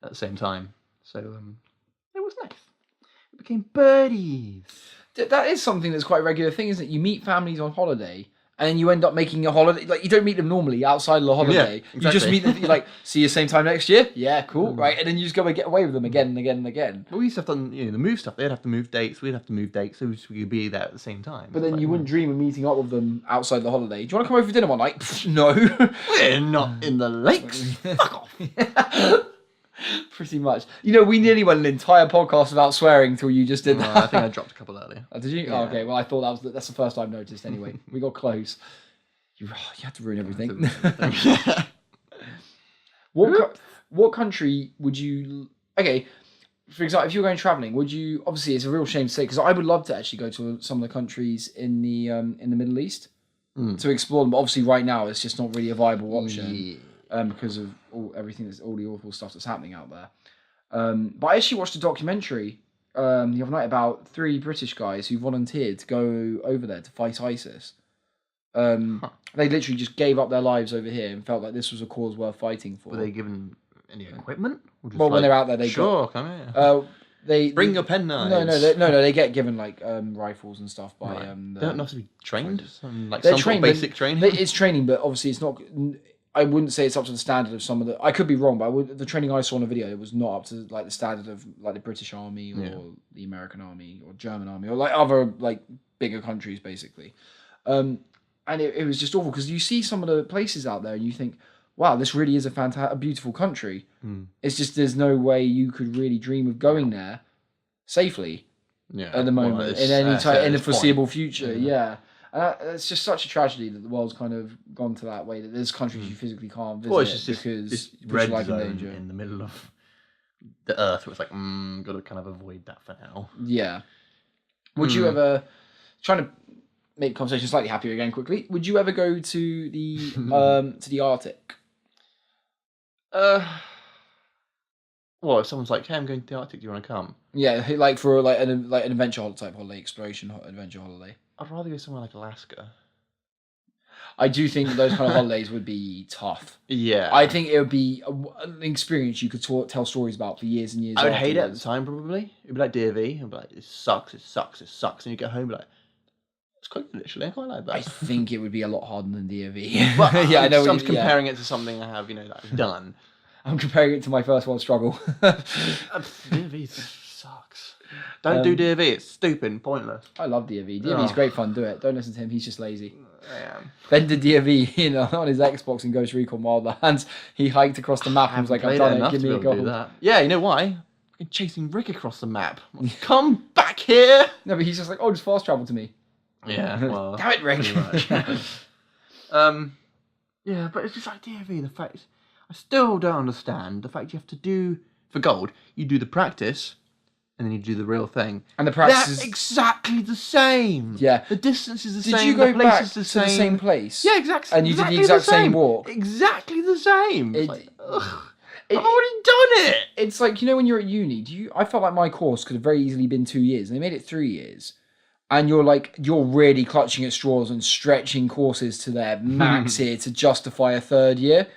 at the same time. So it was nice. We became buddies. That is something that's quite a regular thing, isn't it? You meet families on holiday, and then you end up making a holiday. Like you don't meet them normally outside of the holiday. Yeah, You just exactly. meet them. You're like, see you same time next year. Yeah, cool, right? And then you just go and get away with them again and again and again. But we used to have done the move stuff. They'd have to move dates. We'd have to move dates, so we could be there at the same time. But then you wouldn't dream of meeting up with them outside the holiday. Do you want to come over for dinner one night? Pfft, no. We're not in the lakes. Fuck off. Pretty much. You know, we nearly went an entire podcast without swearing until you just did that. I think I dropped a couple earlier. Oh, did you? Yeah. Oh, okay. Well, I thought that's the first I've noticed. Anyway, we got close. You had to ruin everything. What country would you? Okay, for example, if you're going traveling, would you? Obviously, it's a real shame to say because I would love to actually go to some of the countries in the Middle East to explore them. But obviously, right now, it's just not really a viable option because of all the awful stuff that's happening out there. But I actually watched a documentary the other night about 3 British guys who volunteered to go over there to fight ISIS. They literally just gave up their lives over here and felt like this was a cause worth fighting for. Were they given any equipment? Or just When they're out there, they bring your pen knives. No, they get given like rifles and stuff by. They don't have to be trained. They're trained, basic training. It's training, but obviously it's not. I wouldn't say it's up to the standard of some of the. I could be wrong, but the training I saw in a video, it was not up to like the standard of like the British Army or the American Army or German Army or like other like bigger countries, basically. And it was just awful because you see some of the places out there and you think, wow, this really is a beautiful country. It's just there's no way you could really dream of going there safely at the moment in the foreseeable future. Yeah. And it's just such a tragedy that the world's kind of gone to that way that there's countries you physically can't visit because it's British red life in zone danger. in the middle of the earth. Where it's like, got to kind of avoid that for now. Yeah. Would you ever trying to make the conversation slightly happier again quickly? Would you ever go to the Arctic? Well, if someone's like, "Hey, I'm going to the Arctic. Do you want to come?" Yeah, like for like an adventure type holiday, exploration adventure holiday. I'd rather go somewhere like Alaska. I do think those kind of holidays would be tough. Yeah. I think it would be an experience you could tell stories about for years and years. I would hate it at the time, probably. It'd be like DV. I'd be like, it sucks. And you get home, and be like, it's quite good, actually. I quite like that. I think it would be a lot harder than DV. Well, yeah, I know. I'm comparing it to something I have, that I've done. I'm comparing it to my first world struggle. DV sucks. Don't do DV. It's stupid and pointless. I love DV. DV's great fun. Do it. Don't listen to him. He's just lazy. I am. Ben did DV on his Xbox in Ghost Recon Wildlands. He hiked across the map and was like, I've done it. Give me a goal. Yeah, you know why? I'm chasing Rick across the map. Like, come back here. No, but he's just like, just fast travel to me. Yeah, well. Damn it, Rick. Yeah, but it's just like DV. The fact I still don't understand the fact you have to do for gold. You do the practice, and then you do the real thing. And the practice is exactly the same. Yeah, the distance is the same. Did you go the place back is the to the same place? Yeah, exactly. And you did the exact same walk. Exactly the same. I've already done it. It's like when you're at uni. I felt like my course could have very easily been 2 years, and they made it 3 years. And you're really clutching at straws and stretching courses to their max here to justify a 3rd year.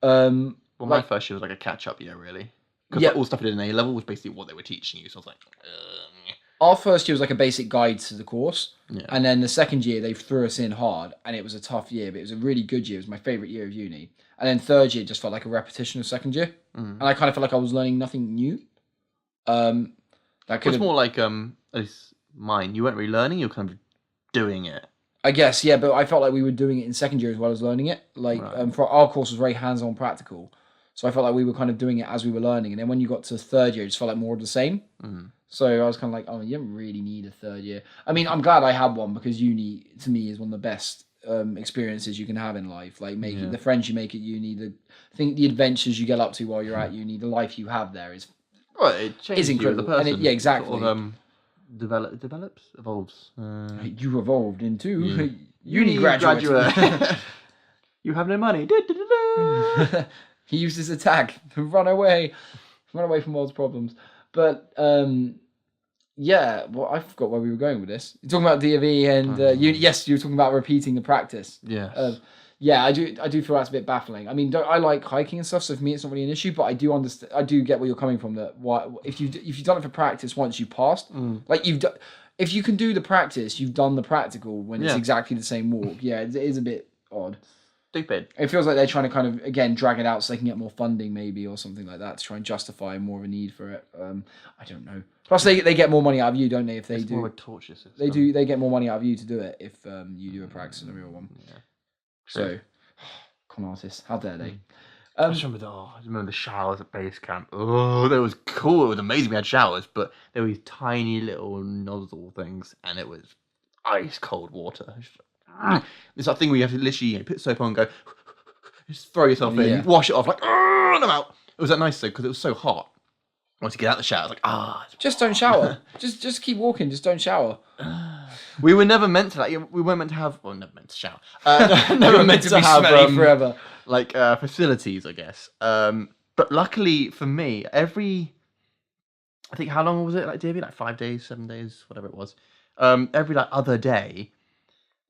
Well, my first year was like a catch-up year, really. Because all the stuff I did in A-level was basically what they were teaching you. So I was like... Our first year was like a basic guide to the course. Yeah. And then the 2nd year, they threw us in hard. And it was a tough year, but it was a really good year. It was my favourite year of uni. And then 3rd year just felt like a repetition of 2nd year. And I kind of felt like I was learning nothing new. It's more like... at least mine, you weren't really learning, you were kind of doing it. I guess, yeah, but I felt like we were doing it in 2nd year as well as learning it. Like, for our course was very hands-on practical. So I felt like we were kind of doing it as we were learning. And then when you got to 3rd year, it just felt like more of the same. So I was kind of like, you don't really need a 3rd year. I mean, I'm glad I had one because uni, to me, is one of the best experiences you can have in life. Like, making the friends you make at uni, the adventures you get up to while you're at uni, the life you have there is incredible. You as a person. And exactly. Sort of, evolves. You evolved into uni graduate. You have no money. He used his attack to run away from world's problems. But I forgot where we were going with this. You're talking about DV and yes, you were talking about repeating the practice. Yeah. I do feel that's a bit baffling. I mean, I like hiking and stuff, so for me it's not really an issue. But I do understand. I do get where you're coming from. That if you've done it for practice once, you passed. Like if you can do the practice, you've done the practical when it's exactly the same walk. Yeah, it is a bit odd. Stupid. It feels like they're trying to kind of again drag it out so they can get more funding maybe or something like that to try and justify more of a need for it. I don't know. Plus they get more money out of you, don't they? If they do, more of a torture system. They get more money out of you to do it if you do a practice in a real one. Yeah. So, con artists, how dare they? I remember the showers at base camp. Oh, that was cool. It was amazing. We had showers, but there were these tiny little nozzle things, and it was ice cold water. It's that thing where you have to literally put soap on and go, just throw yourself in, wash it off, like, and I'm out. It was that nice though, because it was so hot. Once you get out the shower, I was like, just don't shower. just keep walking. Just don't shower. We were never meant to we weren't meant to have. Well, never meant to shower. Never meant to be have smelly forever. Like facilities, I guess. But luckily for me, I think how long was it? Like DV, like 5 days, 7 days, whatever it was. Every like other day,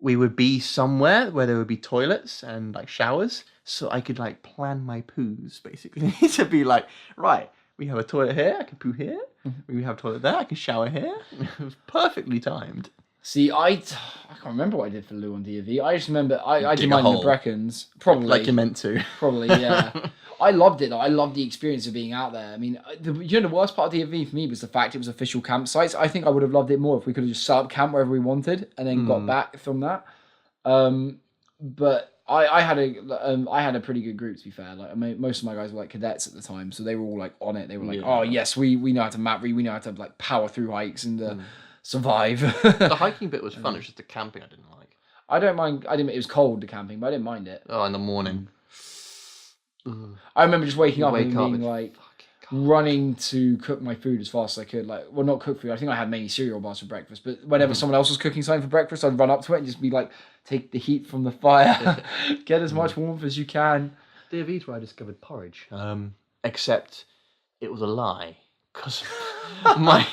we would be somewhere where there would be toilets and like showers, so I could like plan my poos basically to be like, right, we have a toilet here, I can poo here. We have a toilet there, I can shower here. It was perfectly timed. See, I can't remember what I did for Lou on DV. I just remember I did mine in the Breckens. Probably. Like you're meant to. Probably, yeah. I loved it though. I loved the experience of being out there. I mean, the worst part of DV for me was the fact it was official campsites. I think I would have loved it more if we could have just set up camp wherever we wanted and then got back from that. But I had a pretty good group, to be fair. Like most of my guys were like cadets at the time, so they were all like on it. They were like, oh yes, we know how to map read, we know how to like power through hikes and survive. The hiking bit was fun. It was just the camping I didn't like. I don't mind. It was cold, the camping, but I didn't mind it. Oh, in the morning. I remember just waking up and being like running to cook my food as fast as I could. Like, well, not cook food. I think I had mainly cereal bars for breakfast. But whenever someone else was cooking something for breakfast, I'd run up to it and just be like, take the heat from the fire, get as much warmth as you can. DV's where I discovered porridge. Except it was a lie. Because my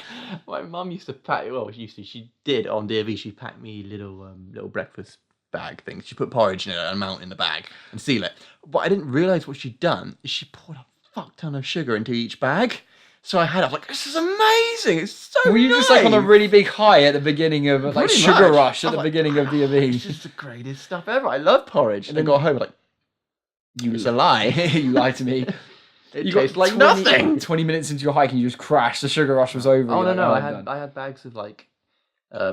mum used to pack. Well, she did on DV. She packed me little breakfast bag things. She put porridge in it, an amount in the bag, and seal it. What I didn't realise what she'd done is she poured a fuck ton of sugar into each bag. So I was like, this is amazing. It's so. Were you just like on a really big high at the beginning of like sugar rush at the beginning of DV? This is the greatest stuff ever. I love porridge. And then got home like, it's a lie. You lied to me. You tastes like nothing. 20 minutes into your hike and you just crashed. The sugar rush was over. Oh no! I had bags of like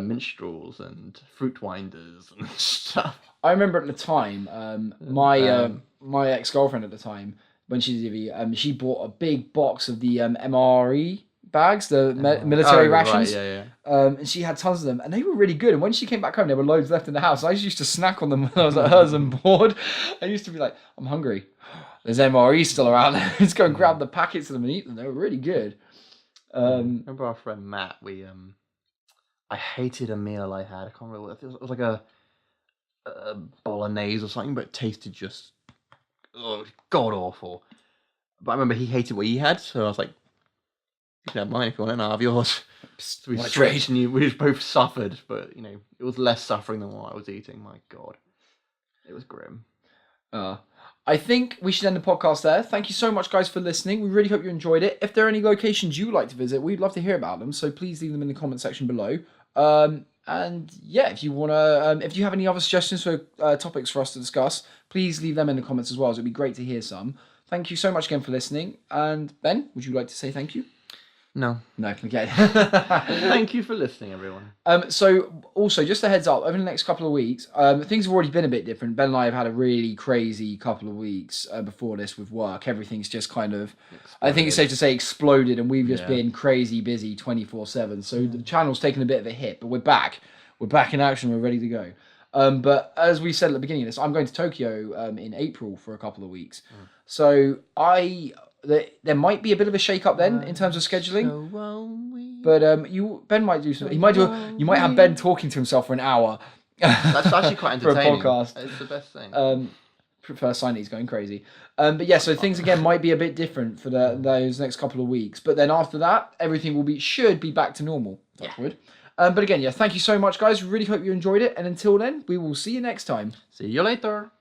minstrels and fruit winders and stuff. I remember at the time, my ex-girlfriend at the time, when she did DV, she bought a big box of the MRE bags, the military rations. Right, yeah. And she had tons of them, and they were really good. And when she came back home, there were loads left in the house. I used to snack on them when I was at hers and bored. I used to be like, I'm hungry. There's MRE still around. Let's go and grab the packets of them and eat them. They were really good. Remember our friend Matt? I hated a meal I had. I can't remember what it was. It was like a bolognese or something, but it tasted just god awful. But I remember he hated what he had, so I was like, "You can have mine if you want, and I'll have yours." So we switched, and we both suffered, but it was less suffering than what I was eating. My God, it was grim. I think we should end the podcast there. Thank you so much, guys, for listening. We really hope you enjoyed it. If there are any locations you would like to visit, we'd love to hear about them. So please leave them in the comment section below. And yeah, if you want to, if you have any other suggestions for topics for us to discuss, please leave them in the comments as well. It'd be great to hear some. Thank you so much again for listening. And Ben, would you like to say thank you? No. Okay. Thank you for listening, everyone. So also, just a heads up, over the next couple of weeks, things have already been a bit different. Ben and I have had a really crazy couple of weeks before this with work. Everything's just kind of, I think it's safe to say, exploded, and we've just been crazy busy 24/7. So the channel's taken a bit of a hit, but we're back. We're back in action. We're ready to go. But as we said at the beginning of this, I'm going to Tokyo in April for a couple of weeks. So there might be a bit of a shake up then in terms of scheduling. But Ben might do something. You might have Ben talking to himself for an hour. That's actually quite entertaining. For a podcast. It's the best thing. First sign he's going crazy. But yeah, so things again might be a bit different for those next couple of weeks. But then after that, everything should be back to normal. Touch wood. But again, thank you so much, guys. Really hope you enjoyed it. And until then, we will see you next time. See you later.